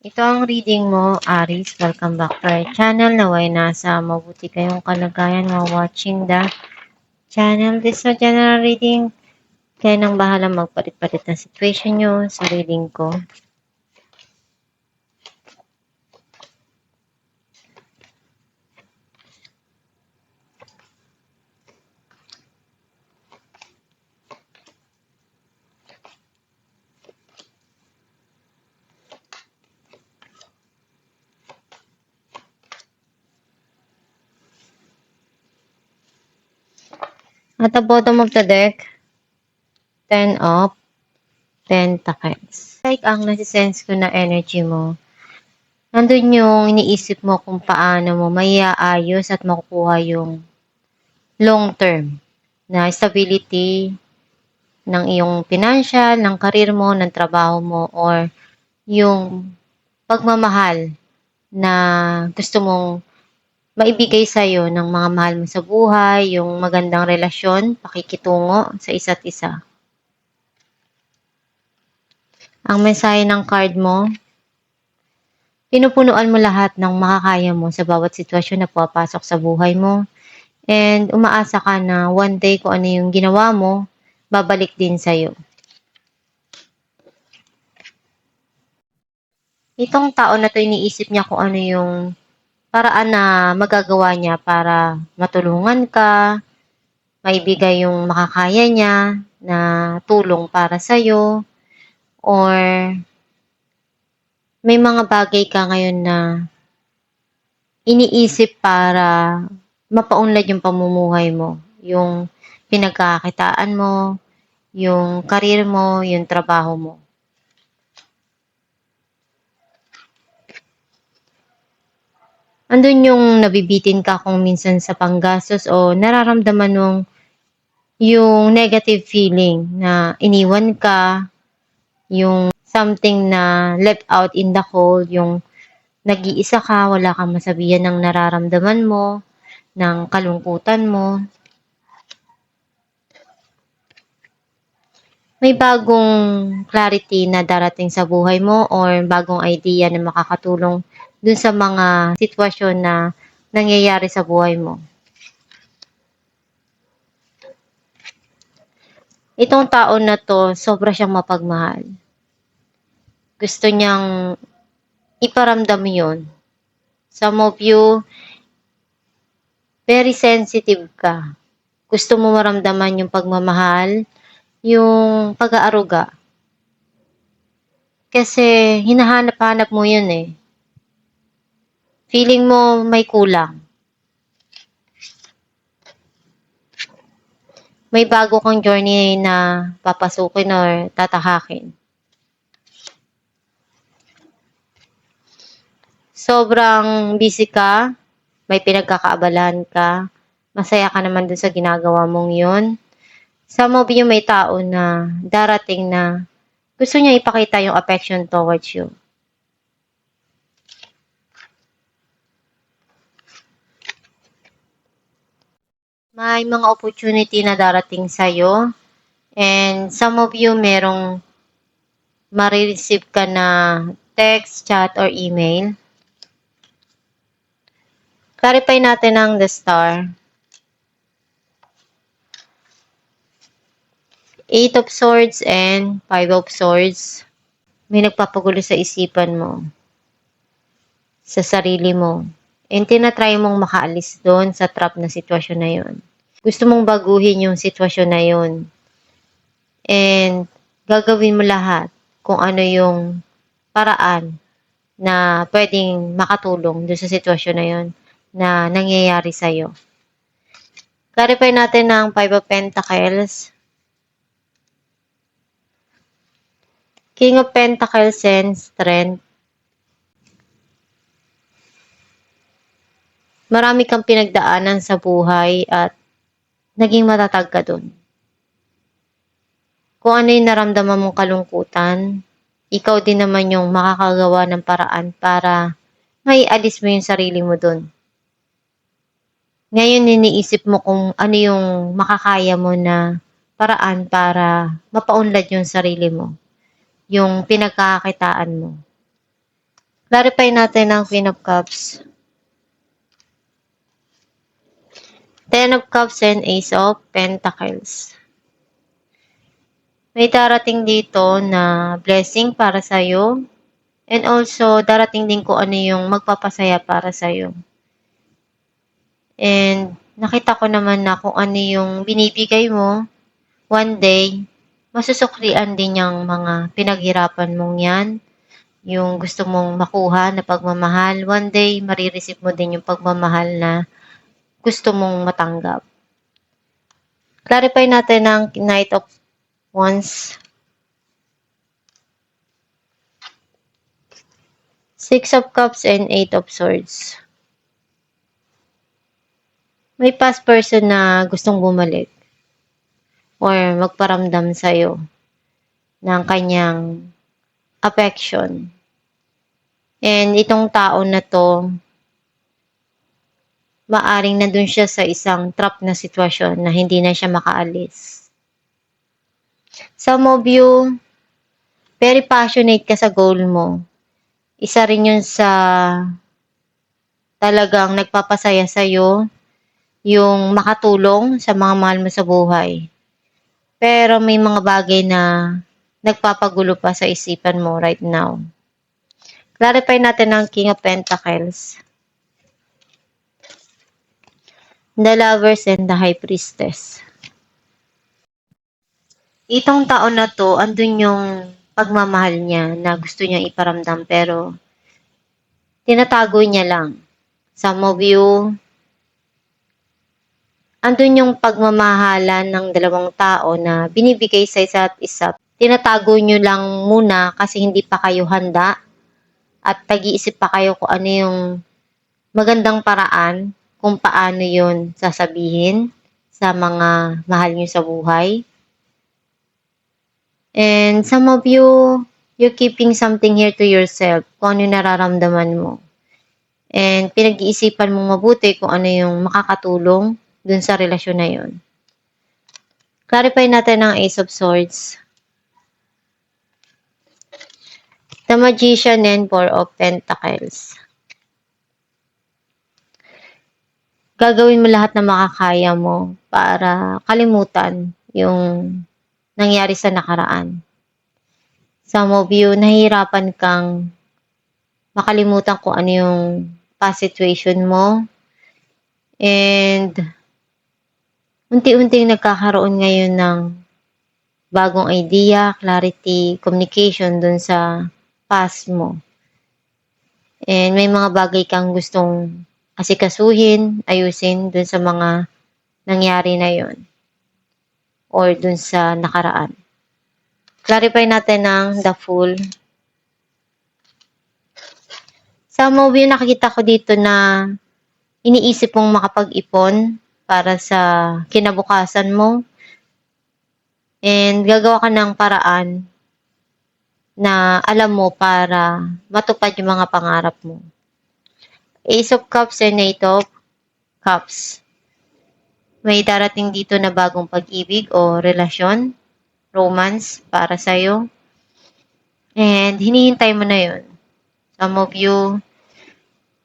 Ito ang reading mo, Aries. Welcome back to our channel. Naway nasa mabuti kayong kalagayan while watching the channel. This is a general reading. Kaya nang bahala magpalit-palit ng situation nyo sa reading ko. At the bottom of the deck, 10 of Pentacles. Like ang nasisense ko na energy mo, nandun yung iniisip mo kung paano mo maiaayos at makukuha yung long term na stability ng iyong financial, ng karir mo, ng trabaho mo, or yung pagmamahal na gusto mong maibigay sa'yo ng mga mahal mo sa buhay, yung magandang relasyon, pakikitungo sa isa't isa. Ang mensahe ng card mo, pinupunuan mo lahat ng makakaya mo sa bawat sitwasyon na pumapasok sa buhay mo. And umaasa ka na one day kung ano yung ginawa mo, babalik din sa'yo. Itong tao na to, iniisip niya kung ano yung paraan na magagawa niya para matulungan ka, maibigay yung makakaya niya na tulong para sa'yo, or may mga bagay ka ngayon na iniisip para mapaunlad yung pamumuhay mo, yung pinagkakakitaan mo, yung karir mo, yung trabaho mo. Andun yung nabibitin ka kung minsan sa panggastos o nararamdaman mong yung negative feeling na iniwan ka, yung something na left out in the cold, yung nag-iisa ka, wala kang masabihan ng nararamdaman mo, ng kalungkutan mo. May bagong clarity na darating sa buhay mo or bagong idea na makakatulong dun sa mga sitwasyon na nangyayari sa buhay mo. Itong tao na to, sobra siyang mapagmahal. Gusto niyang iparamdam yun. Some of you, very sensitive ka. Gusto mo maramdaman yung pagmamahal, yung pag-aaruga. Kasi hinahanap-hanap mo yun eh. Feeling mo may kulang. May bago kang journey na papasukin or tatahakin. Sobrang busy ka, may pinagkakaabalahan ka, masaya ka naman dun sa ginagawa mong yun. Some of you may tao na darating na gusto niya ipakita yung affection towards you. May mga opportunity na darating sa'yo. And some of you merong marireceive ka na text, chat, or email. Clarify natin ang the star. 8 of Swords and 5 of Swords. May nagpapagulo sa isipan mo. Sa sarili mo. And tinatry mong makaalis doon sa trap na sitwasyon na yun. Gusto mong baguhin yung sitwasyon na yun. And gagawin mo lahat kung ano yung paraan na pwedeng makatulong doon sa sitwasyon na yun na nangyayari sa'yo. Clarify natin ng 5 of Pentacles. King of Pentacles and Strength. Marami kang pinagdaanan sa buhay at naging matatag ka dun. Kung ano yung naramdaman mong kalungkutan, ikaw din naman yung makakagawa ng paraan para maialis mo yung sarili mo dun. Ngayon, iniisip mo kung ano yung makakaya mo na paraan para mapaunlad yung sarili mo, yung pinagkakakitaan mo. Clarify natin ang Queen of Cups. Ten of Cups and Ace of Pentacles. May darating dito na blessing para sa'yo. And also, darating din kung ano yung magpapasaya para sa'yo. And nakita ko naman na kung ano yung binibigay mo, one day, masusuklian din yung mga pinaghirapan mong yan. Yung gusto mong makuha na pagmamahal, one day, marireceive mo din yung pagmamahal na gusto mong matanggap. Clarify natin ang Knight of Wands. Six of Cups and Eight of Swords. May past person na gustong bumalik or magparamdam sa'yo ng kanyang affection. And itong tao na to, maaring nandun siya sa isang trap na sitwasyon na hindi na siya makaalis. Some of you, very passionate ka sa goal mo. Isa rin yun sa talagang nagpapasaya sa'yo, yung makatulong sa mga mahal mo sa buhay. Pero may mga bagay na nagpapagulo pa sa isipan mo right now. Clarify natin ang King of Pentacles. The Lovers and the High Priestess. Itong taon na to, andun yung pagmamahal niya na gusto niyang iparamdam pero tinatago niya lang. Some of you, andun yung pagmamahalan ng dalawang tao na binibigay sa isa't isa. Tinatago nyo lang muna kasi hindi pa kayo handa at tag-iisip pa kayo kung ano yung magandang paraan kung paano yun sasabihin sa mga mahal nyo sa buhay. And some of you, you're keeping something here to yourself, kung ano yung nararamdaman mo. And pinag-iisipan mong mabuti kung ano yung makakatulong dun sa relasyon na yun. Clarify natin ang Ace of Swords. The Magician and Four of Pentacles. Gagawin mo lahat na makakaya mo para kalimutan yung nangyari sa nakaraan. Some of you, nahihirapan kang makalimutan kung ano yung past situation mo. And unti-unting nagkakaroon ngayon ng bagong idea, clarity, communication dun sa past mo. And may mga bagay kang gustong asikasuhin, ayusin dun sa mga nangyari na yon or dun sa nakaraan. Clarify natin ang The Fool. Some of you, nakikita ko dito na iniisip mong makapag-ipon para sa kinabukasan mo. And gagawa ka ng paraan na alam mo para matupad yung mga pangarap mo. Ace of Cups and Eight of Cups. May darating dito na bagong pag-ibig o relasyon, romance para sa'yo. And hinihintay mo na yun. Some of you,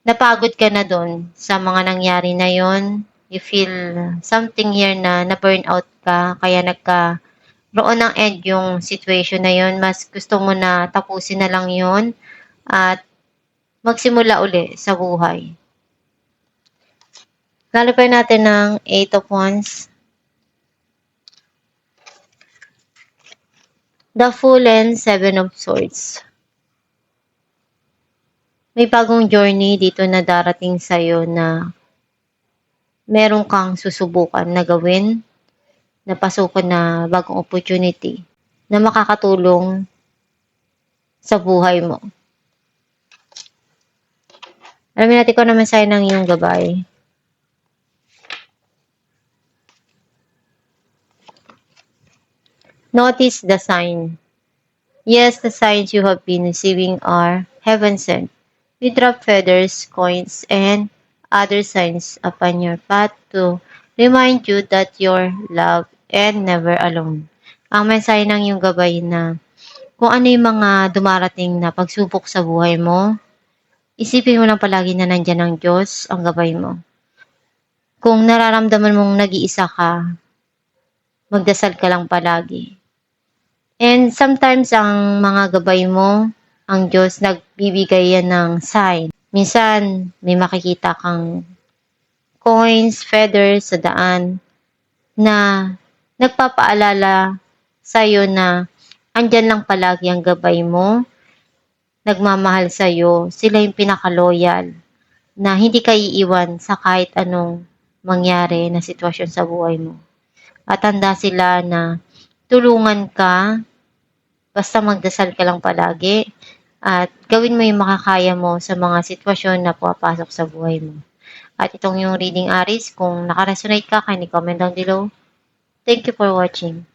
napagod ka na dun sa mga nangyari na yun. You feel something here na na-burn out ka, kaya nagkaroon ng end yung situation na yun. Mas gusto mo na tapusin na lang yun at magsimula uli sa buhay. Clarify natin ng Eight of Wands. The Fool and Seven of Swords. May bagong journey dito na darating sa'yo na meron kang susubukan na gawin, na pasukan na bagong opportunity na makakatulong sa buhay mo. Alamin natin kung naman sa'yo ng iyong gabay. Notice the sign. Yes, the signs you have been receiving are heaven sent. We drop feathers, coins, and other signs upon your path to remind you that you're loved and never alone. Ang mensahe ng iyong gabay na kung ano yung mga dumarating na pagsubok sa buhay mo, Isipin mo lang palagi na nandiyan ang Diyos, ang gabay mo. Kung nararamdaman mong nag-iisa ka, magdasal ka lang palagi. And sometimes ang mga gabay mo, ang Diyos, nagbibigay yan ng sign. Minsan, may makikita kang coins, feathers sa daan na nagpapaalala sa'yo na andyan lang palagi ang gabay mo, nagmamahal sa'yo, sila yung pinaka-loyal na hindi ka iiwan sa kahit anong mangyari na sitwasyon sa buhay mo. At handa sila na tulungan ka, basta magdasal ka lang palagi at gawin mo yung makakaya mo sa mga sitwasyon na pumapasok sa buhay mo. At itong yung reading Aries, kung nakaresonate ka, kindly comment down below. Thank you for watching.